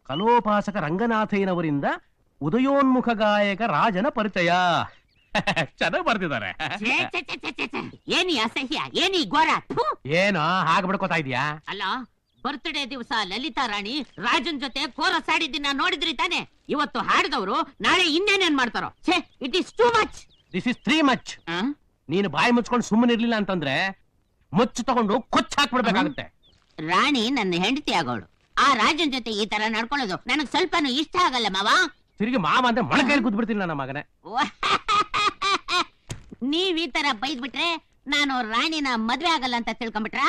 ಕಲೋಪಾಸಕ ರಂಗನಾಥಯ್ಯನವರಿಂದ ಉದಯೋನ್ಮುಖ ಗಾಯಕ ರಾಜನ ಪರಿಚಯ. ಚೆನ್ನಾಗಿ ಬರ್ತಿದ್ದಾರೆ. ಏನಿ ಅಸಹ್ಯ, ಏನಿ ಘೋರ. ಏನೋ ಹಾಗೆ ಬಿಡ್ಕೋತಾ ಇದೀಯಾ? ಅಲ್ಲ, ಬರ್ತ್ಡೇ ದಿವಸ ಲಲಿತಾ ರಾಣಿ ರಾಜನ್ ಜೊತೆ ಕೋರಸ್ ಆಡಿದ್ದನ್ನ ನೋಡಿದ್ರಿ ತಾನೆ? ಇವತ್ತು ಹಾಡಿದವರು ನಾಳೆ ಇನ್ನೇನೇನ್ ಮಾಡ್ತಾರೋ. It is too much. This is three much. ನೀನು ಬಾಯಿ ಮುಚ್ಕೊಂಡು ಸುಮ್ಮನೆ ಇರ್ಲಿಲ್ಲ ಅಂತಂದ್ರೆ ಮುಚ್ಚು ತಗೊಂಡು ಕೊಚ್ಚ ಹಾಕ್ಬಿಡ್ಬೇಕಾಗುತ್ತೆ. ರಾಣಿ ನನ್ನ ಹೆಂಡತಿ ಆಗೋಳು. ಆ ರಾಜನ್ ಜೊತೆ ಈ ತರ ನಡ್ಕೊಳ್ಳೋದು ನನಗ್ ಸ್ವಲ್ಪನೂ ಇಷ್ಟ ಆಗಲ್ಲ ಮಾವ. ತಿರುಗಿ ಮಾವ ಅಂದ್ರೆ ಮೊಳಕೈಲಿ ಕೂತ್ಬಿಡ್ತೀನಿ ನನ್ನ ಮಗನೇ. ನೀವ್ ಈ ತರ ಬೈದ್ಬಿಟ್ರೆ ನಾನು ರಾಣಿನ ಮದ್ವೆ ಆಗಲ್ಲ ಅಂತ ತಿಳ್ಕೊಂಡ್ಬಿಟ್ರ?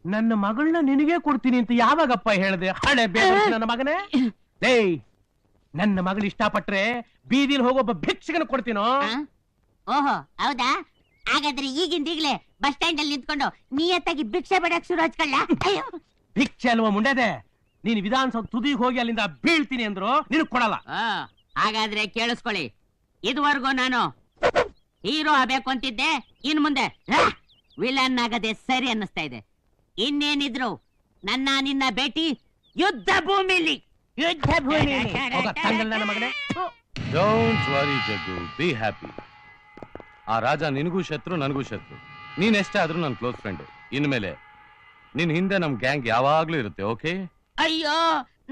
ನನ್ನ ಮಗಳನ್ನ ನಿನಗೆ ಕೊಡ್ತೀನಿ ಅಂತ ಯಾವಾಗಪ್ಪ ಹೇಳ್ದೆ? ಹಳೆ ಬೇಡ ನನ್ನ ಮಗನೇ. ಲೇ, ನನ್ನ ಮಗಳು ಇಷ್ಟಪಟ್ರೆ ಬೀದಿಲ್ ಹೋಗೊಬ್ಬ ಭಿಕ್ಷಕನ ಕೊಡ್ತೀನೋ. ಓಹೋ, ಹೌದಾ? ಹಾಗಾದ್ರೆ ಈಗಿಂದೀಗ್ಲೇ ಬಸ್ ಸ್ಟ್ಯಾಂಡ್ ಅಲ್ಲಿ ನಿಂತ್ಕೊಂಡು ನಿಯತ್ತಾಗಿ ಭಿಕ್ಷೆ ಬೇಡಕ್ ಶುರು ಹಚ್ಕೊಳ್ಳ. ಭಿಕ್ಷೆ ಅಲ್ವಾ ಮುಂಡೆದೆ? ನೀನು ವಿಧಾನಸೌಧ ತುದಿಗೆ ಹೋಗಿ ಅಲ್ಲಿಂದ ಬೀಳ್ತೀನಿ ಅಂದ್ರು ನಿನಗ್ ಕೊಡಲ್ಲ. ಹಾಗಾದ್ರೆ ಕೇಳಿಸ್ಕೊಳ್ಳಿ, ಇದುವರೆಗೂ ನಾನು ಹೀರೋ ಆಗ್ಬೇಕು ಅಂತಿದ್ದೆ, ಇನ್ ಮುಂದೆ ವಿಲನ್ ಆಗದೆ ಸರಿ ಅನ್ನಿಸ್ತಾ ಇದೆ. ಇನ್ನೇನಿದ್ರು ನಿನ್ನ ಭೇಟಿ ಯುದ್ಧ ಭೂಮಿಲಿ. ಯುದ್ಧ ಭೂಮಿ. ನನ್ನ ಮಗನೇ, don't worry Jaggu, be happy. ಆ ರಾಜ ನಿನಗೂ ಶತ್ರು, ನನಗೂ ಶತ್ರು. ನೀನ್ ಎಷ್ಟೇ ಆದ್ರೂ ನನ್ನ ಕ್ಲೋಸ್ ಫ್ರೆಂಡ್. ಇನ್ಮೇಲೆ ನಿನ್ ಹಿಂದೆ ನಮ್ ಗ್ಯಾಂಗ್ ಯಾವಾಗ್ಲೂ ಇರುತ್ತೆ. ಓಕೆ? ಅಯ್ಯೋ,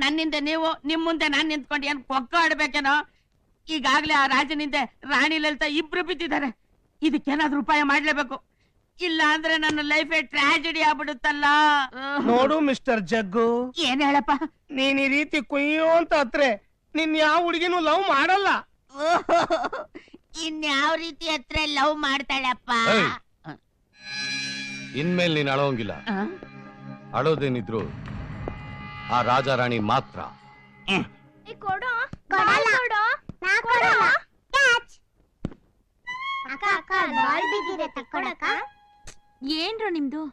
ನನ್ನಿಂದ ನೀವು, ನಿಮ್ ಮುಂದೆ ನಾನ್ ನಿಂತ್ಕೊಂಡು ಏನ್ ಕೊಕ್ಕ ಆಡ್ಬೇಕೇನೋ? ಈಗಾಗ್ಲೇ ಆ ರಾಜನಿಂದ ರಾಣಿ ಲಲಿತಾ ಇಬ್ರು ಬಿದ್ದಿದ್ದಾರೆ. ಇದಕ್ಕೇನಾದ್ರೂ ಉಪಾಯ ಮಾಡ್ಲೇಬೇಕು, ಇಲ್ಲ ಅಂದ್ರೆ ನನ್ನ ಲೈಫ್ ಟ್ರಾಜಿಡಿ ಆಗ್ಬಿಡುತ್ತಲ್ಲ. ನೋಡು ಮಿಸ್ಟರ್ ಜಗ್ಗು, ಏನ್ ಹೇಳಪ್ಪ? ನೀನ್ ಈ ರೀತಿ ಕುಯ್ಯೋ ಅಂತ ಹತ್ರೆ ನಿನ್ ಯಾವ ಹುಡುಗಿನೂ ಲವ್ ಮಾಡಲ್ಲ. ಇನ್ಯಾವ ರೀತಿ ಹತ್ರ ಲವ್ ಮಾಡ್ತಾಳಪ್ಪ? ಇನ್ಮೇಲೆ ನೀನ್ ಅಳೋಂಗಿಲ್ಲ. ಅಳೋದೇನಿದ್ರು ಆ ರಾಜ ರಾಣಿ ಮಾತ್ರ. ಏನ್ರು ನಿಮ್ದು?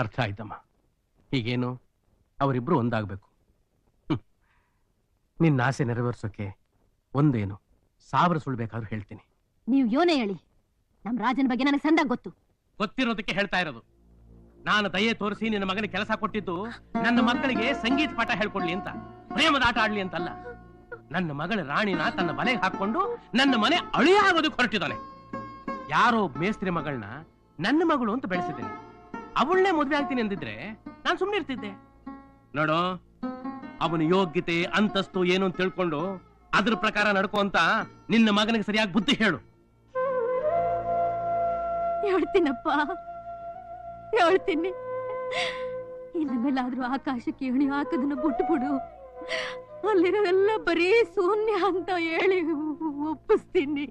ಅರ್ಥ ಆಯ್ತಮ್ಮ. ಹೀಗೇನು ಅವರಿಬ್ರು ಒಂದಾಗಬೇಕು. ನಿನ್ನ ಆಸೆ ನೆರವೇರಿಸೋಕೆ ಒಂದೇನು 1000 ಸುಳ್ಳು ಬೇಕಾದ್ರೂ ಹೇಳ್ತೀನಿ. ನೀವು ಯೋನೇ ಹೇಳಿ, ನಮ್ ರಾಜನ ಬಗ್ಗೆ ನನಗೆ ಸಂದಾಗ ಗೊತ್ತು. ಗೊತ್ತಿರೋದಕ್ಕೆ ಹೇಳ್ತಾ ಇರೋದು. ನಾನು ದಯೆ ತೋರಿಸಿ ನಿನ್ನ ಮಗನಿಗೆ ಕೆಲಸ ಕೊಟ್ಟಿದ್ದು ನನ್ನ ಮಕ್ಕಳಿಗೆ ಸಂಗೀತ ಪಾಠ ಹೇಳ್ಕೊಡ್ಲಿ ಅಂತ, ಪ್ರೇಮದ ಆಟ ಆಡ್ಲಿ ಅಂತಲ್ಲ. ನನ್ನ ಮಗಳ ರಾಣಿನ ತನ್ನ ಬಲೆಗೆ ಹಾಕೊಂಡು ನನ್ನ ಮನೆ ಅಳಿಯ ಆಗೋದಕ್ಕೆ ಹೊರಟಿದ್ದಾನೆ. ಯಾರೋ ಮೇಸ್ತ್ರಿ ಮಗಳನ್ನ ನನ್ನ ಮಗಳು ಅಂತ ಬೆಳೆಸಿದ್ದೀನಿ. ಅವಳನ್ನೇ ಮದುವೆ ಆಗ್ತೀನಿ ಅಂದಿದ್ರೆ ನಾನು ಸುಮ್ಮನೆ ಇರ್ತಿದ್ದೆ. ನೋಡು, ಅವನ ಯೋಗ್ಯತೆ ಅಂತಸ್ತು ಏನು ಅಂತ ತಿಳ್ಕೊಂಡು ಅದ್ರ ಪ್ರಕಾರ ನಡ್ಕೋ ಅಂತ ನಿನ್ನ ಮಗನಿಗೆ ಸರಿಯಾಗಿ ಬುದ್ಧಿ ಹೇಳು. ಹೇಳ್ತೀನಪ್ಪ, ಹೇಳ್ತೀನಿ. ಇನ್ನು ಮೇಲಾದ್ರೂ ಆಕಾಶಕ್ಕೆ ಎಣಿ ಹಾಕದನ್ನ ಬಿಟ್ಬಿಡು. ಅಲ್ಲಿರೋದೆಲ್ಲ ಬರೀ ಶೂನ್ಯ ಅಂತ ಹೇಳಿ ಒಪ್ಪಿಸ್ತೀನಿ.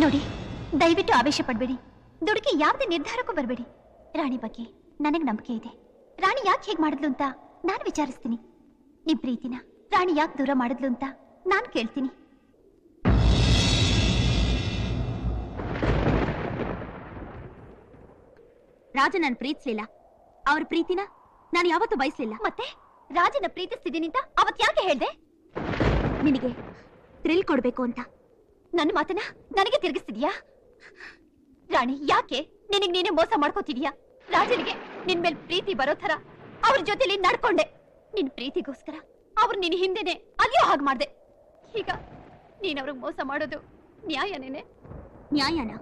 ನೋಡಿ, ದಯವಿಟ್ಟು ಆವೇಶ ಪಡಬೇಡಿ. ದುಡುಕಿ ಯಾವುದೇ ನಿರ್ಧಾರಕ್ಕೂ ಬರಬೇಡಿ. ರಾಣಿ ಬಗ್ಗೆ ನನಗೆ ನಂಬಿಕೆ ಇದೆ. ರಾಣಿ ಯಾಕೆ ಹೇಗೆ ಮಾಡಿದ್ಲು ಅಂತ ನಾನು ವಿಚಾರಿಸ್ತೀನಿ. ನಿಮ್ ಪ್ರೀತಿನ ರಾಣಿ ಯಾಕೆ ದೂರ ಮಾಡಿದ್ಲು ಅಂತ ನಾನು ಕೇಳ್ತೀನಿ. ರಾಜ ನಾನು ಪ್ರೀತಿಸ್ಲಿಲ್ಲ, ಅವ್ರ ಪ್ರೀತಿನ ನಾನು ಯಾವತ್ತೂ ಬಯಸ್ಲಿಲ್ಲ. ಮತ್ತೆ ರಾಜನ ಪ್ರೀತಿಸ್ತಿದ್ದೀನಿ ಅಂತ ಅವತ್ ಯಾಕೆ ಹೇಳ್ದೆ? ನಿನಗೆ ಥ್ರಿಲ್ ಕೊಡ್ಬೇಕು ಅಂತ. ನನ್ನ ಮಾತನ್ನ ನನಗೆ ತಿರುಗಿಸ್ತಿದ್ಯಾ? ರಾಣಿ, ಯಾಕೆ ನಿನಗೆ ನೀನೇ ಮೋಸ ಮಾಡ್ಕೋತಿದ್ಯಾ? ರಾಜನಿಗೆ ನಿನ್ ಮೇಲೆ ಪ್ರೀತಿ ಬರೋ ತರ ಅವ್ರ ಜೊತೆಲಿ ನಡ್ಕೊಂಡೆ. ನಿನ್ ಪ್ರೀತಿಗೋಸ್ಕರ ಅವ್ರು ನಿನ್ ಹಿಂದೆನೆ ಅಯ್ಯೋ ಹಾಗೆ ಮಾಡ್ದೆ. ಈಗ ನೀನ್ ಅವ್ರಿಗೆ ಮೋಸ ಮಾಡೋದು ನ್ಯಾಯನೇನೆ? ನ್ಯಾಯನ?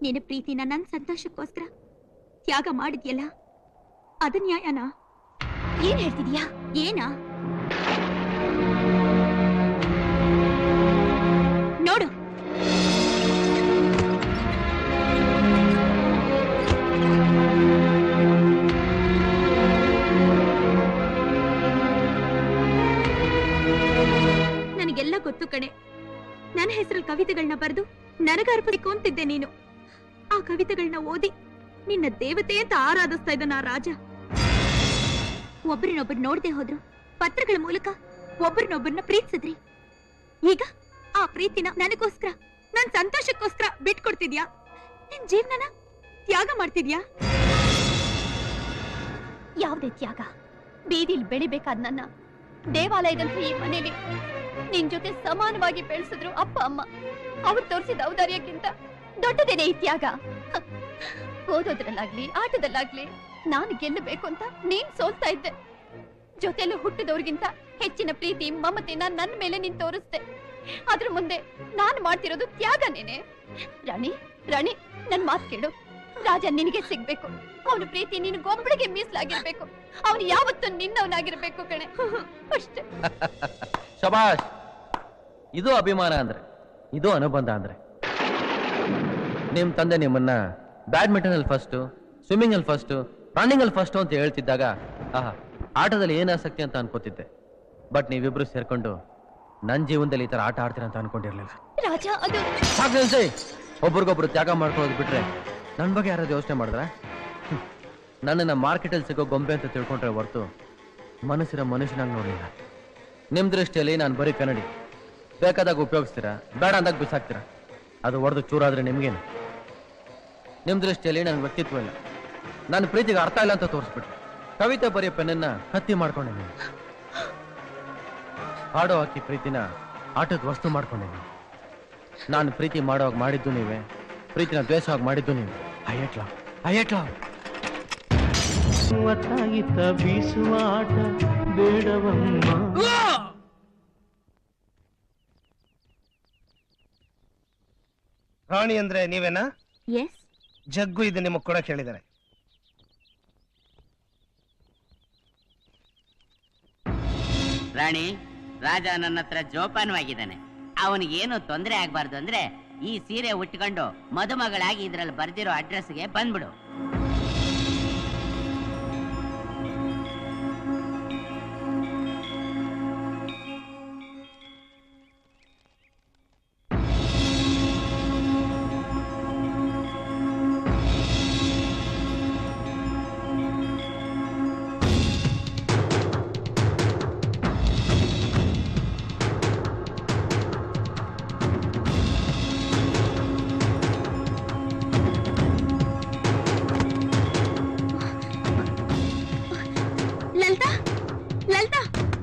ನಿನ್ನ ಪ್ರೀತಿನ ನನ್ನ ಸಂತೋಷಕ್ಕೋಸ್ಕರ ತ್ಯಾಗ ಮಾಡಿದ್ಯಲ್ಲ, ಅದು ನ್ಯಾಯನಾ? ಏನ್ ಹೇಳ್ತಿದ್ಯಾ? ಏನಾ? ನೋಡು, ನನಗೆಲ್ಲ ಗೊತ್ತು ಕಣೆ. ನನ್ನ ಹೆಸರಲ್ಲಿ ಕವಿತೆಗಳನ್ನ ಬರೆದು ನನಗರ್ಪಬೇಕು ಅಂತಿದ್ದೆ ನೀನು. ಆ ಕವಿತೆಗಳನ್ನ ಓದಿ ನಿನ್ನ ದೇವತೆ ಅಂತ ಆರಾಧಿಸ್ತಾ ಇದ್ದ ನಾ ರಾಜ. ಒಬ್ಬರನ್ನೊಬ್ಬರು ನೋಡದೆ ಹೋದ್ರು, ಪತ್ರಗಳ ಮೂಲಕ ಒಬ್ಬರನ್ನೊಬ್ಬರನ್ನ ಪ್ರೀತಿಸಿದ್ರಿ. ಈಗ ಆ ಪ್ರೀತಿನ ನನಗೋಸ್ಕರ, ನನ್ನ ಸಂತೋಷಕ್ಕೋಸ್ಕರ ಬಿಟ್ಕೊಡ್ತಿದ್ಯಾ? ನಿನ್ ಜೀವನನ ತ್ಯಾಗ ಮಾಡ್ತಿದ್ಯಾ? ಯಾವ್ದೇ ತ್ಯಾಗ? ಬೀದಿಲ್ ಬೆಳಿಬೇಕಾದ ನನ್ನ ದೇವಾಲಯದಲ್ಲಿ ಈ ಮನೇಲಿ ನಿನ್ ಜೊತೆ ಸಮಾನವಾಗಿ ಬೆಳೆಸಿದ್ರು ಅಪ್ಪ ಅಮ್ಮ. ಅವ್ರು ತೋರಿಸಿದ ಔದಾರ್ಯಕ್ಕಿಂತ ದೊಡ್ಡದೇನೆ ಈ ತ್ಯಾಗ. ಓದೋದ್ರಲ್ಲಾಗ್ಲಿ ಆಟದಲ್ಲಾಗ್ಲಿ ನಾನು ಗೆಲ್ಲಬೇಕು ಅಂತ ನೀನ್ ಸೋಲ್ತಾ ಇದ್ದೆ. ಜೊತೆಲು ಹುಟ್ಟಿದವ್ರಿಗಿಂತ ಹೆಚ್ಚಿನ ಪ್ರೀತಿ ಮಮತೆನ ನನ್ನ ಮೇಲೆ ನೀನ್ ತೋರಿಸ್ದೆ. ಅದ್ರ ಮುಂದೆ ನಾನು ಮಾಡ್ತಿರೋದು ತ್ಯಾಗನೇನೆ. ರಾಣಿ, ರಾಣಿ, ನನ್ ಮಾತು ಕೇಳು. ರಾಜ ನಿನಗೆ ಸಿಗ್ಬೇಕು. ಅವನ ಪ್ರೀತಿ ನಿನಗೊಬ್ಬಳಿಗೆ ಮೀಸಲಾಗಿರ್ಬೇಕು. ಅವನು ಯಾವತ್ತೂ ನಿನ್ನವನಾಗಿರ್ಬೇಕು ಕಣೆ, ಅಷ್ಟೇ. ಶಬಾಷ್. ಇದು ಅಭಿಮಾನ ಅಂದ್ರೆ, ಇದು ಅನುಬಂಧ ಅಂದ್ರೆ. ನಿಮ್ ತಂದೆ ನಿಮ್ಮನ್ನ ಬ್ಯಾಡ್ಮಿಂಟನ್ ಅಲ್ಲಿ ಫಸ್ಟ್, ಸ್ವಿಮ್ಮಿಂಗ್ ಅಲ್ಲಿ ಫಸ್ಟ್, ರನ್ನಿಂಗ್ ಅಲ್ಲಿ ಫಸ್ಟ್ ಅಂತ ಹೇಳ್ತಿದ್ದಾಗ ಆಹಾ, ಆಟದಲ್ಲಿ ಏನ್ ಆಸಕ್ತಿ ಅಂತ ಅನ್ಕೋತಿದ್ದೆ. ಬಟ್ ನೀವಿಬ್ರು ಸೇರ್ಕೊಂಡು ನನ್ ಜೀವನದಲ್ಲಿ ಈ ತರ ಆಟ ಆಡ್ತೀರ ಅಂತ ಅನ್ಕೊಂಡಿರ್ಲಿಲ್ಲ. ರಾಜ, ಅದು ಸಾಕು. ಒಬ್ರಿಗೊಬ್ರು ತ್ಯಾಗ ಮಾಡ್ಕೊಳ್ಳೋದು ಬಿಟ್ರೆ ನನ್ ಬಗ್ಗೆ ಯಾರಾದ್ರು ಯೋಚನೆ ಮಾಡಿದ್ರ? ನನ್ನನ್ನ ಮಾರ್ಕೆಟ್ ಅಲ್ಲಿ ಸಿಗೋ ಗೊಂಬೆ ಅಂತ ತಿಳ್ಕೊಂಡ್ರೆ ಹೊರ್ತು ಮನಸ್ಸಿರೋ ಮನುಷ್ಯನಾಗಿ ನೋಡ್ಲಿಲ್ಲ. ನಿಮ್ ದೃಷ್ಟಿಯಲ್ಲಿ ನಾನು ಬರೀ ಕನ್ನಡಿ. ಬೇಕಾದಾಗ ಉಪಯೋಗಿಸ್ತೀರಾ, ಬೇಡ ಅಂದಾಗ ಬಿಸಾಕ್ತೀರಾ. ಅದು ಹೊಡೆದು ಚೂರಾದ್ರೆ ನಿಮ್ಗೇನು? ನಿಮ್ ದೃಷ್ಟಿಯಲ್ಲಿ ನನ್ ವ್ಯಕ್ತಿತ್ವ ಇಲ್ಲ, ನನ್ನ ಪ್ರೀತಿಗೆ ಅರ್ಥ ಇಲ್ಲ ಅಂತ ತೋರಿಸ್ಬಿಟ್ರೆ. ಕವಿತೆ ಬರೆಯೋ ಪೆನ್ನನ್ನ ಹತ್ತಿ ಮಾಡ್ಕೊಂಡೆ ನೀವು. ಹಾಡೋ ಹಾಕಿ ಪ್ರೀತಿನ ಆಟದ ವಸ್ತು ಮಾಡ್ಕೊಂಡೆ ನೀವು. ನಾನು ಪ್ರೀತಿ ಮಾಡೋವಾಗ ಮಾಡಿದ್ದು ನೀವೇ, ಪ್ರೀತಿನ ದ್ವೇಷವಾಗಿ ಮಾಡಿದ್ದು ನೀವೇ. ಅಯ್ಯಟ್ಲಾ ಒತ್ತಾಗಿತ್ತ ಬೀಸುವ ಆಟ ಬೇಡವಮ್ಮ. ರಾಣಿ ಅಂದ್ರೆ ನೀವೇನಾ? ಎಸ್. ಜಗ್ಗು ಇದು ನಿಮಗೆ ಕೂಡ ಹೇಳಿದ್ದಾರೆ. ರಾಣಿ, ರಾಜ ನನ್ನ ಹತ್ರ ಜೋಪಾನವಾಗಿದ್ದಾನೆ. ಅವನಿಗೇನು ತೊಂದರೆ ಆಗ್ಬಾರ್ದು ಅಂದ್ರೆ ಈ ಸೀರೆ ಉಟ್ಕೊಂಡು ಮದುಮಗಳಾಗಿ ಇದ್ರಲ್ಲಿ ಬರ್ದಿರೋ ಅಡ್ರೆಸ್ಗೆ ಬಂದ್ಬಿಡು.